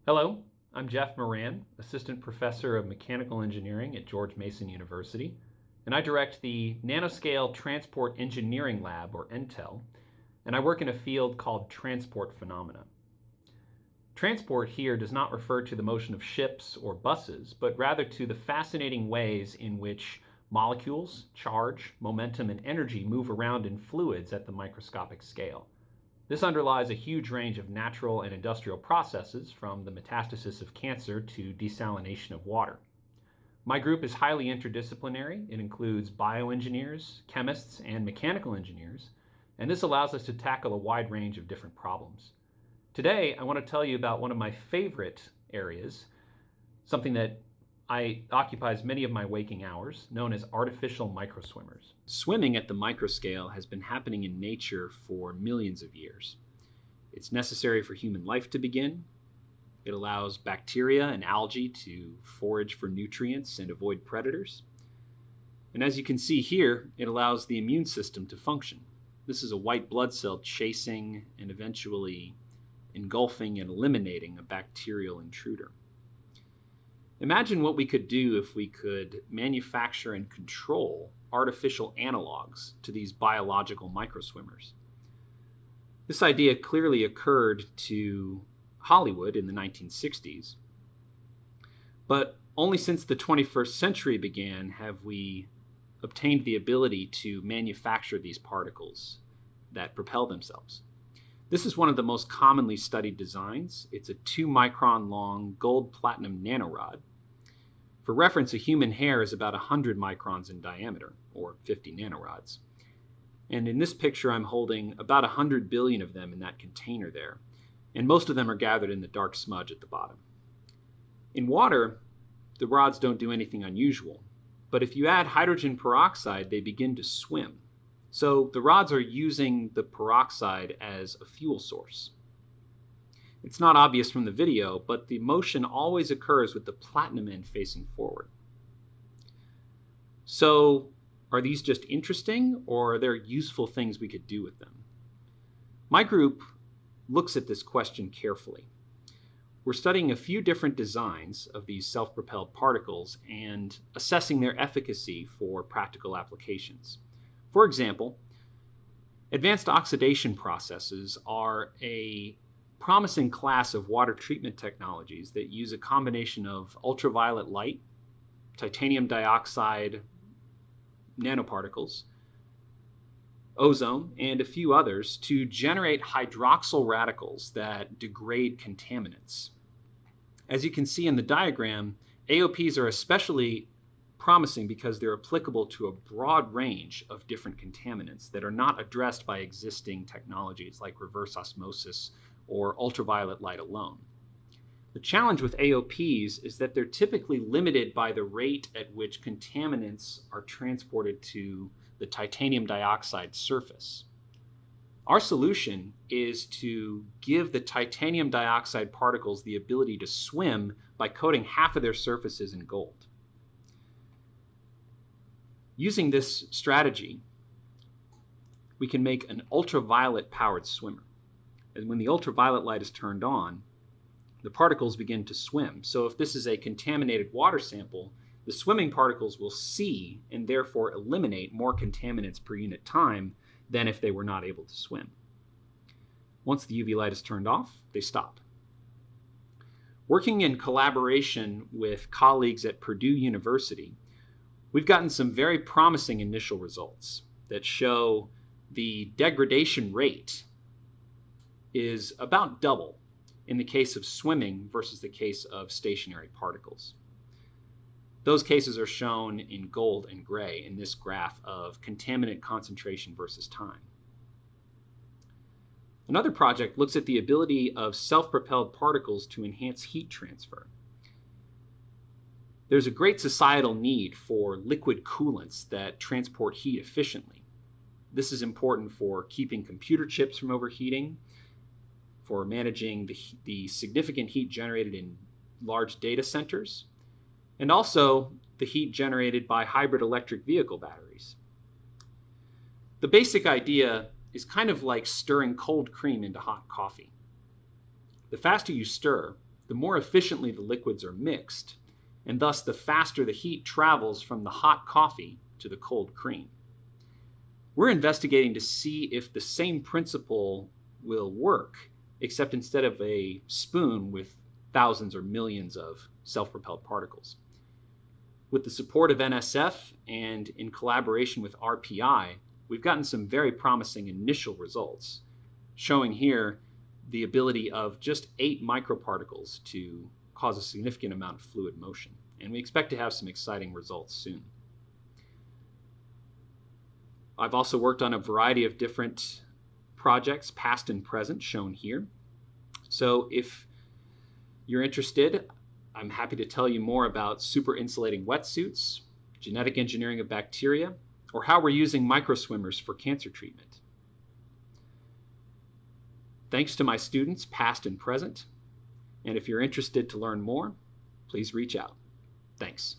Hello, I'm Jeff Moran, Assistant Professor of Mechanical Engineering at George Mason University, and I direct the Nanoscale Transport Engineering Lab, or NTEL, and I work in a field called transport phenomena. Transport here does not refer to the motion of ships or buses, but rather to the fascinating ways in which molecules, charge, momentum, and energy move around in fluids at the microscopic scale. This underlies a huge range of natural and industrial processes, from the metastasis of cancer to desalination of water. My group is highly interdisciplinary. It includes bioengineers, chemists, and mechanical engineers, and this allows us to tackle a wide range of different problems. Today, I want to tell you about one of my favorite areas, something that occupies many of my waking hours, known as artificial microswimmers. Swimming at the microscale has been happening in nature for millions of years. It's necessary for human life to begin. It allows bacteria and algae to forage for nutrients and avoid predators. And as you can see here, it allows the immune system to function. This is a white blood cell chasing and eventually engulfing and eliminating a bacterial intruder. Imagine what we could do if we could manufacture and control artificial analogs to these biological microswimmers. This idea clearly occurred to Hollywood in the 1960s, but only since the 21st century began have we obtained the ability to manufacture these particles that propel themselves. This is one of the most commonly studied designs. It's a 2-micron long gold platinum nanorod. For reference, a human hair is about 100 microns in diameter, or 50 nanorods. And in this picture, I'm holding about 100 billion of them in that container there, and most of them are gathered in the dark smudge at the bottom. In water, the rods don't do anything unusual, but if you add hydrogen peroxide, they begin to swim. So the rods are using the peroxide as a fuel source. It's not obvious from the video, but the motion always occurs with the platinum end facing forward. So are these just interesting, or are there useful things we could do with them? My group looks at this question carefully. We're studying a few different designs of these self-propelled particles and assessing their efficacy for practical applications. For example, advanced oxidation processes are a promising class of water treatment technologies that use a combination of ultraviolet light, titanium dioxide nanoparticles, ozone, and a few others to generate hydroxyl radicals that degrade contaminants. As you can see in the diagram, AOPs are especially promising because they're applicable to a broad range of different contaminants that are not addressed by existing technologies like reverse osmosis or ultraviolet light alone. The challenge with AOPs is that they're typically limited by the rate at which contaminants are transported to the titanium dioxide surface. Our solution is to give the titanium dioxide particles the ability to swim by coating half of their surfaces in gold. Using this strategy, we can make an ultraviolet powered swimmer. And when the ultraviolet light is turned on, the particles begin to swim. So if this is a contaminated water sample, the swimming particles will see and therefore eliminate more contaminants per unit time than if they were not able to swim. Once the UV light is turned off, they stop. Working in collaboration with colleagues at Purdue University, we've gotten some very promising initial results that show the degradation rate is about double in the case of swimming versus the case of stationary particles. Those cases are shown in gold and gray in this graph of contaminant concentration versus time. Another project looks at the ability of self-propelled particles to enhance heat transfer. There's a great societal need for liquid coolants that transport heat efficiently. This is important for keeping computer chips from overheating, for managing the significant heat generated in large data centers, and also the heat generated by hybrid electric vehicle batteries. The basic idea is kind of like stirring cold cream into hot coffee. The faster you stir, the more efficiently the liquids are mixed, and thus the faster the heat travels from the hot coffee to the cold cream. We're investigating to see if the same principle will work, except instead of a spoon with thousands or millions of self-propelled particles. With the support of NSF and in collaboration with RPI, we've gotten some very promising initial results, showing here the ability of just 8 microparticles to cause a significant amount of fluid motion. And we expect to have some exciting results soon. I've also worked on a variety of different projects, past and present, shown here. So if you're interested, I'm happy to tell you more about super insulating wetsuits, genetic engineering of bacteria, or how we're using microswimmers for cancer treatment. Thanks to my students, past and present. And if you're interested to learn more, please reach out. Thanks.